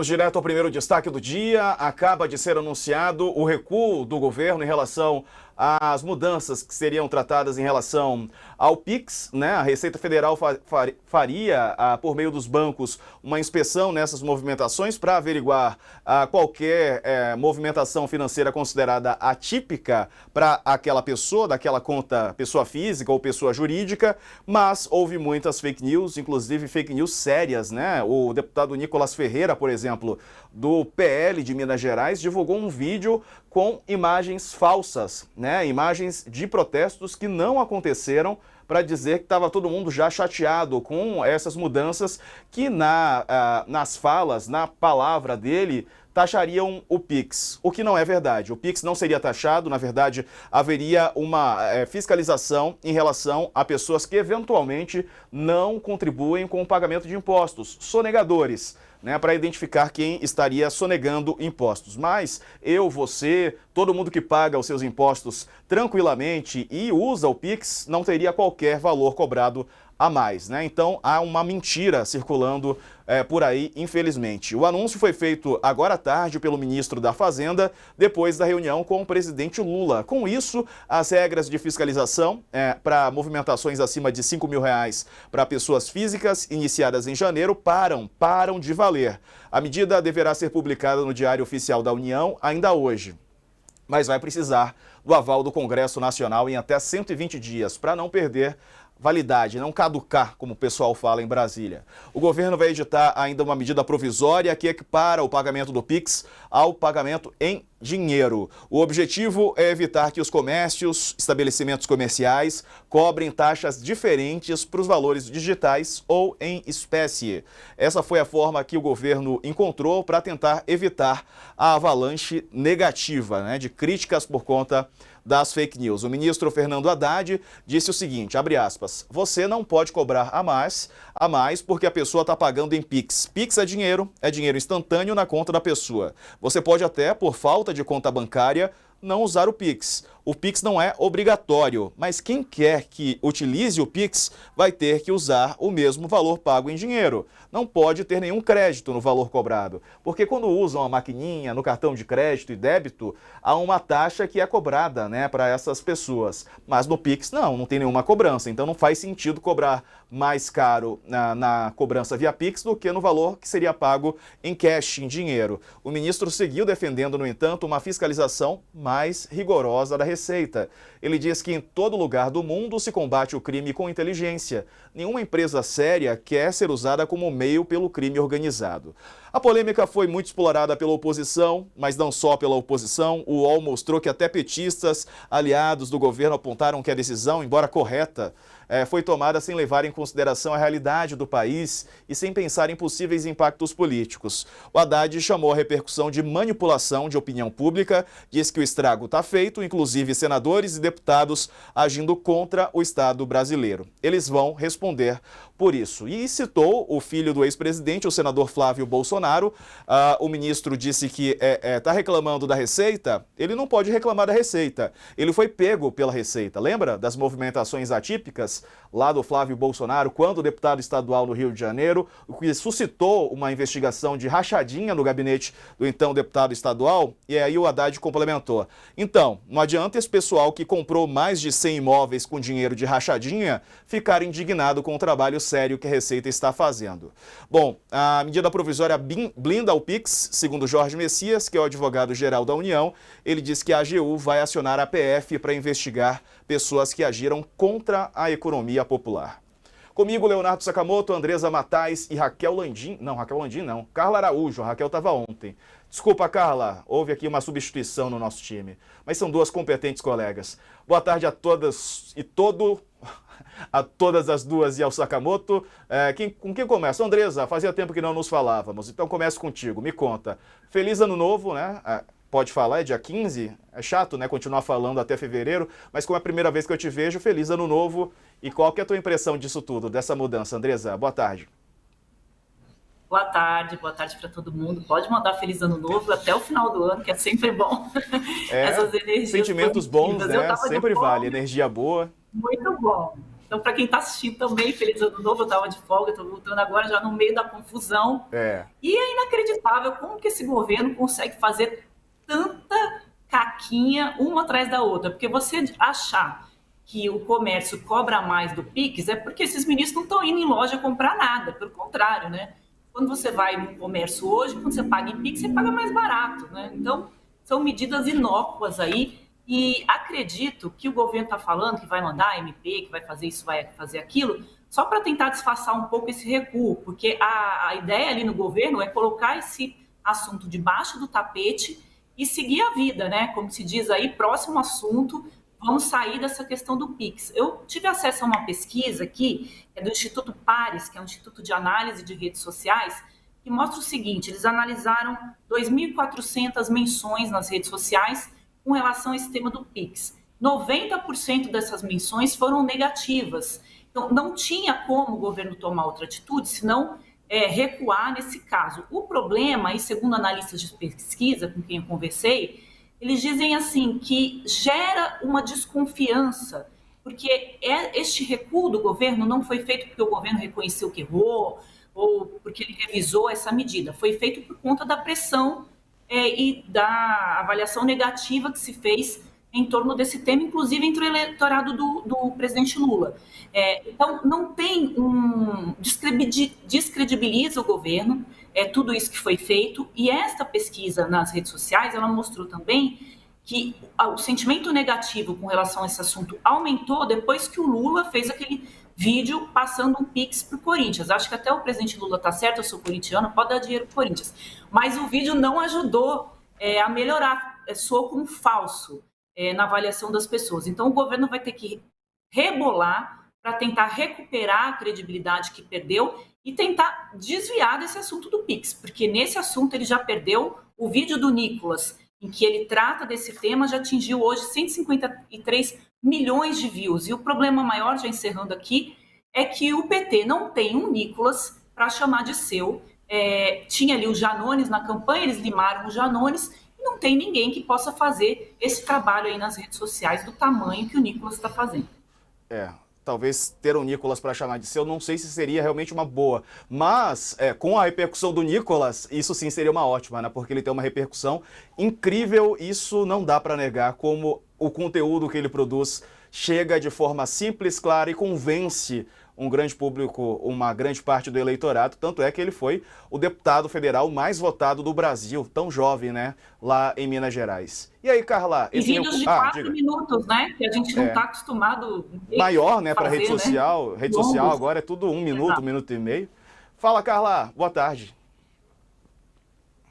Direto ao primeiro destaque do dia, acaba de ser anunciado o recuo do governo em relação às mudanças que seriam tratadas em relação ao PIX, né? A Receita Federal faria, por meio dos bancos, uma inspeção nessas movimentações para averiguar qualquer movimentação financeira considerada atípica para aquela pessoa, daquela conta pessoa física ou pessoa jurídica, mas houve muitas fake news, inclusive fake news sérias, né? O deputado Nicolas Ferreira, por exemplo, do PL de Minas Gerais, divulgou um vídeo com imagens falsas, né? Imagens de protestos que não aconteceram, para dizer que estava todo mundo já chateado com essas mudanças que nas falas, na palavra dele, taxariam o PIX, o que não é verdade. O PIX não seria taxado, na verdade, haveria uma fiscalização em relação a pessoas que eventualmente não contribuem com o pagamento de impostos, sonegadores, né, para identificar quem estaria sonegando impostos. Mas eu, você, todo mundo que paga os seus impostos tranquilamente e usa o PIX não teria qualquer valor cobrado a mais, né? Então há uma mentira circulando por aí, infelizmente. O anúncio foi feito agora à tarde pelo ministro da Fazenda, depois da reunião com o presidente Lula. Com isso, as regras de fiscalização para movimentações acima de R$ 5.000 para pessoas físicas, iniciadas em janeiro, param de valer. A medida deverá ser publicada no Diário Oficial da União ainda hoje, mas vai precisar do aval do Congresso Nacional em até 120 dias, para não perder validade, não caducar, como o pessoal fala em Brasília. O governo vai editar ainda uma medida provisória que equipara o pagamento do PIX ao pagamento em dinheiro. O objetivo é evitar que os comércios, estabelecimentos comerciais, cobrem taxas diferentes para os valores digitais ou em espécie. Essa foi a forma que o governo encontrou para tentar evitar a avalanche negativa, né, de críticas por conta das fake news. O ministro Fernando Haddad disse o seguinte, abre aspas, você não pode cobrar a mais porque a pessoa está pagando em PIX. PIX é dinheiro instantâneo na conta da pessoa. Você pode até, por falta de conta bancária, não usar o PIX. O PIX não é obrigatório, mas quem quer que utilize o PIX vai ter que usar o mesmo valor pago em dinheiro. Não pode ter nenhum crédito no valor cobrado, porque quando usam a maquininha no cartão de crédito e débito, há uma taxa que é cobrada, né, para essas pessoas. Mas no PIX não tem nenhuma cobrança, então não faz sentido cobrar mais caro na cobrança via PIX do que no valor que seria pago em cash, em dinheiro. O ministro seguiu defendendo, no entanto, uma fiscalização mais rigorosa da Receita. Ele diz que em todo lugar do mundo se combate o crime com inteligência. Nenhuma empresa séria quer ser usada como meio pelo crime organizado. A polêmica foi muito explorada pela oposição, mas não só pela oposição. O UOL mostrou que até petistas, aliados do governo, apontaram que a decisão, embora correta, foi tomada sem levar em consideração a realidade do país e sem pensar em possíveis impactos políticos. O Haddad chamou a repercussão de manipulação de opinião pública, disse que o estrago está feito, inclusive senadores e deputados agindo contra o Estado brasileiro. Eles vão responder por isso. E citou o filho do ex-presidente, o senador Flávio Bolsonaro. O ministro disse que está reclamando da Receita. Ele não pode reclamar da Receita. Ele foi pego pela Receita. Lembra das movimentações atípicas lá do Flávio Bolsonaro, quando deputado estadual no Rio de Janeiro, o que suscitou uma investigação de rachadinha no gabinete do então deputado estadual? E aí o Haddad complementou. Então, não adianta esse pessoal que comprou mais de 100 imóveis com dinheiro de rachadinha ficar indignado com o trabalho sério que a Receita está fazendo. Bom, a medida provisória blinda o PIX, segundo Jorge Messias, que é o advogado-geral da União. Ele diz que a AGU vai acionar a PF para investigar pessoas que agiram contra a economia popular. Comigo, Leonardo Sakamoto, Andresa Matais e Raquel Landim. Não, Raquel Landim não. Carla Araújo. A Raquel estava ontem. Desculpa, Carla. Houve aqui uma substituição no nosso time. Mas são duas competentes colegas. Boa tarde a todas e a todas as duas e ao Sakamoto. Com quem começa? Andresa, fazia tempo que não nos falávamos. Então começo contigo. Me conta. Feliz Ano Novo, né? Pode falar, é dia 15? É chato, né, continuar falando até fevereiro, mas como é a primeira vez que eu te vejo, feliz Ano Novo. E qual que é a tua impressão disso tudo, dessa mudança, Andresa? Boa tarde. Boa tarde para todo mundo. Pode mandar feliz Ano Novo até o final do ano, que é sempre bom. Essas energias sentimentos bons, né? Sempre vale, energia boa. Muito bom. Então, para quem está assistindo também, feliz ano novo, eu estava de folga, estou voltando agora já no meio da confusão. E é inacreditável como que esse governo consegue fazer tanta caquinha uma atrás da outra, porque você achar que o comércio cobra mais do Pix é porque esses ministros não estão indo em loja comprar nada, pelo contrário, né? Quando você vai no comércio hoje, quando você paga em Pix, você paga mais barato, né? Então, são medidas inócuas aí. E acredito que o governo está falando que vai mandar MP, que vai fazer isso, vai fazer aquilo, só para tentar disfarçar um pouco esse recuo, porque a ideia ali no governo é colocar esse assunto debaixo do tapete e seguir a vida, né? Como se diz aí, próximo assunto, vamos sair dessa questão do Pix. Eu tive acesso a uma pesquisa aqui, é do Instituto Pares, que é um instituto de análise de redes sociais, que mostra o seguinte: eles analisaram 2.400 menções nas redes sociais com relação a esse tema do Pix. 90% dessas menções foram negativas. Então, não tinha como o governo tomar outra atitude, senão recuar nesse caso. O problema, e segundo analistas de pesquisa com quem eu conversei, eles dizem assim que gera uma desconfiança, porque este recuo do governo não foi feito porque o governo reconheceu que errou ou porque ele revisou essa medida. Foi feito por conta da pressão e da avaliação negativa que se fez em torno desse tema, inclusive entre o eleitorado do presidente Lula. Então, não tem descredibiliza o governo, tudo isso que foi feito, e esta pesquisa nas redes sociais, ela mostrou também que o sentimento negativo com relação a esse assunto aumentou depois que o Lula fez aquele vídeo passando um Pix para o Corinthians. Acho que até o presidente Lula está certo, eu sou corintiano, pode dar dinheiro para o Corinthians. Mas o vídeo não ajudou a melhorar, soou como falso na avaliação das pessoas. Então, o governo vai ter que rebolar para tentar recuperar a credibilidade que perdeu e tentar desviar desse assunto do Pix, porque nesse assunto ele já perdeu. O vídeo do Nicolas, em que ele trata desse tema, já atingiu hoje 153 milhões de views. E o problema maior, já encerrando aqui, é que o PT não tem um Nicolas para chamar de seu. Tinha ali os Janones na campanha, eles limaram os Janones, e não tem ninguém que possa fazer esse trabalho aí nas redes sociais do tamanho que o Nicolas está fazendo. Talvez ter um Nicolas para chamar de seu, não sei se seria realmente uma boa. Mas, com a repercussão do Nicolas, isso sim seria uma ótima, né? Porque ele tem uma repercussão incrível, isso não dá para negar, como o conteúdo que ele produz chega de forma simples, clara e convence um grande público, uma grande parte do eleitorado. Tanto é que ele foi o deputado federal mais votado do Brasil, tão jovem, né? Lá em Minas Gerais. E aí, Carla? E vídeos de 4 minutos, né? Que a gente não está acostumado. Maior, né? Para rede social. Né? Rede social agora é tudo 1 minuto, 1 minuto e meio. Fala, Carla. Boa tarde.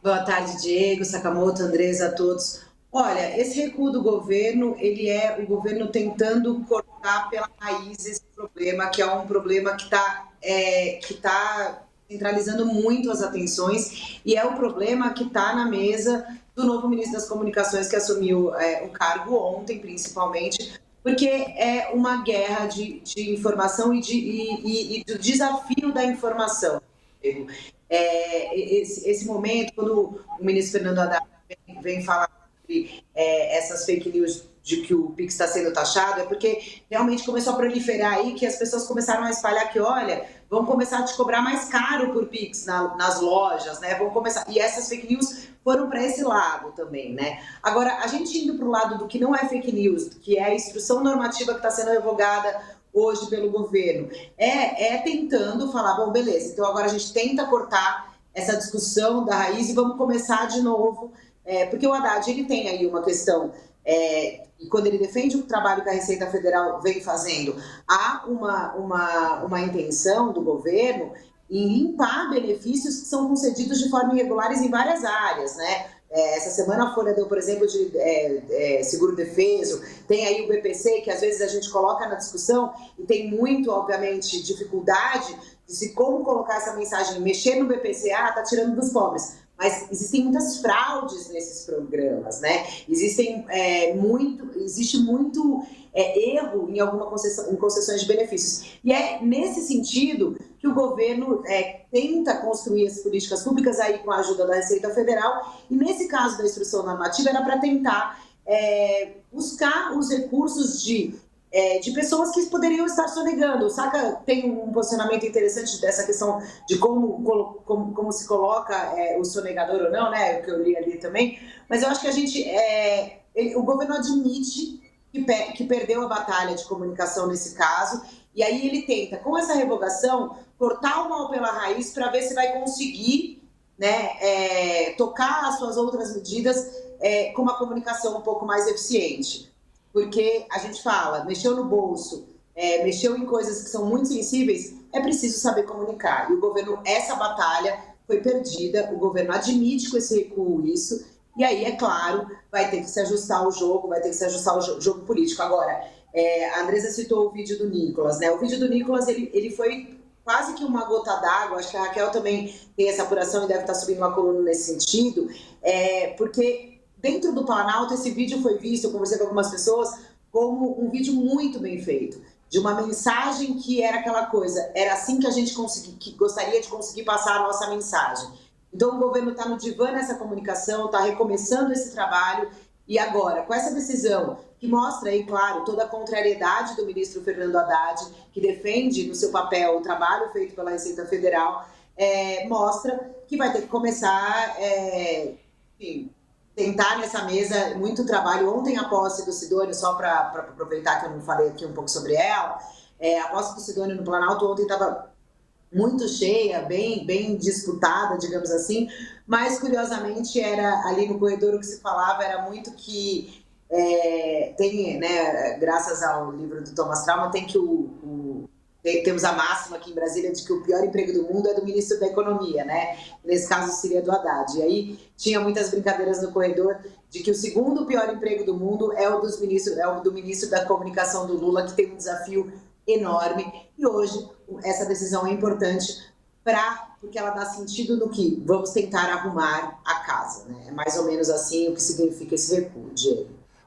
Boa tarde, Diego, Sakamoto, Andresa, a todos. Olha, esse recuo do governo, ele é o governo tentando cortar pela raiz esse problema, que é um problema que tá centralizando muito as atenções, e é o problema que está na mesa do novo ministro das Comunicações, que assumiu o cargo ontem, principalmente, porque é uma guerra de informação e do desafio da informação. Esse momento, quando o ministro Fernando Haddad vem falar essas fake news de que o Pix está sendo taxado, é porque realmente começou a proliferar aí, que as pessoas começaram a espalhar que, olha, vão começar a te cobrar mais caro por Pix nas lojas, né? Vão começar. E essas fake news foram para esse lado também, né? Agora, a gente indo para o lado do que não é fake news, que é a instrução normativa que está sendo revogada hoje pelo governo, tentando falar, bom, beleza, então agora a gente tenta cortar essa discussão da raiz e vamos começar de novo. Porque o Haddad, ele tem aí uma questão, e quando ele defende o trabalho que a Receita Federal vem fazendo, há uma intenção do governo em limpar benefícios que são concedidos de forma irregular em várias áreas, né? Essa semana a Folha deu, por exemplo, de seguro-defeso, tem aí o BPC, que às vezes a gente coloca na discussão e tem muito, obviamente, dificuldade de como colocar essa mensagem, mexer no BPC, tá tirando dos pobres. Mas existem muitas fraudes nesses programas, né? Existe muito erro em em concessões de benefícios. E é nesse sentido que o governo tenta construir as políticas públicas aí com a ajuda da Receita Federal. E nesse caso da instrução normativa era para tentar buscar os recursos de de pessoas que poderiam estar sonegando. O Saka tem um posicionamento interessante dessa questão de como se coloca o sonegador ou não, né? O que eu li ali também. Mas eu acho que o governo admite que perdeu a batalha de comunicação nesse caso, e aí ele tenta, com essa revogação, cortar o mal pela raiz para ver se vai conseguir, né, tocar as suas outras medidas com uma comunicação um pouco mais eficiente. Porque a gente fala, mexeu no bolso, mexeu em coisas que são muito sensíveis, é preciso saber comunicar. E o governo, essa batalha foi perdida, o governo admite com esse recuo isso, e aí, é claro, vai ter que se ajustar ao jogo, vai ter que se ajustar ao jogo político. Agora, a Andressa citou o vídeo do Nicolas, né? O vídeo do Nicolas, ele foi quase que uma gota d'água, acho que a Raquel também tem essa apuração e deve estar subindo uma coluna nesse sentido, porque dentro do Planalto esse vídeo foi visto, eu conversei com algumas pessoas, como um vídeo muito bem feito, de uma mensagem que era aquela coisa, era assim que a gente gostaria de conseguir passar a nossa mensagem. Então o governo está no divã nessa comunicação, está recomeçando esse trabalho, e agora, com essa decisão, que mostra aí, claro, toda a contrariedade do ministro Fernando Haddad, que defende no seu papel o trabalho feito pela Receita Federal, mostra que vai ter que começar, enfim, tentar nessa mesa muito trabalho. Ontem a posse do Sidônio, só para aproveitar que eu não falei aqui um pouco sobre ela, a posse do Sidônio no Planalto ontem estava muito cheia, bem disputada, digamos assim, mas curiosamente era ali no corredor o que se falava era muito que tem, né, graças ao livro do Thomas Trauman, tem que temos a máxima aqui em Brasília de que o pior emprego do mundo é do ministro da Economia, né? Nesse caso seria do Haddad. E aí tinha muitas brincadeiras no corredor de que o segundo pior emprego do mundo é o do ministro da Comunicação do Lula, que tem um desafio enorme. E hoje essa decisão é importante porque ela dá sentido no que vamos tentar arrumar a casa, né? É mais ou menos assim o que significa esse recuo, Diego.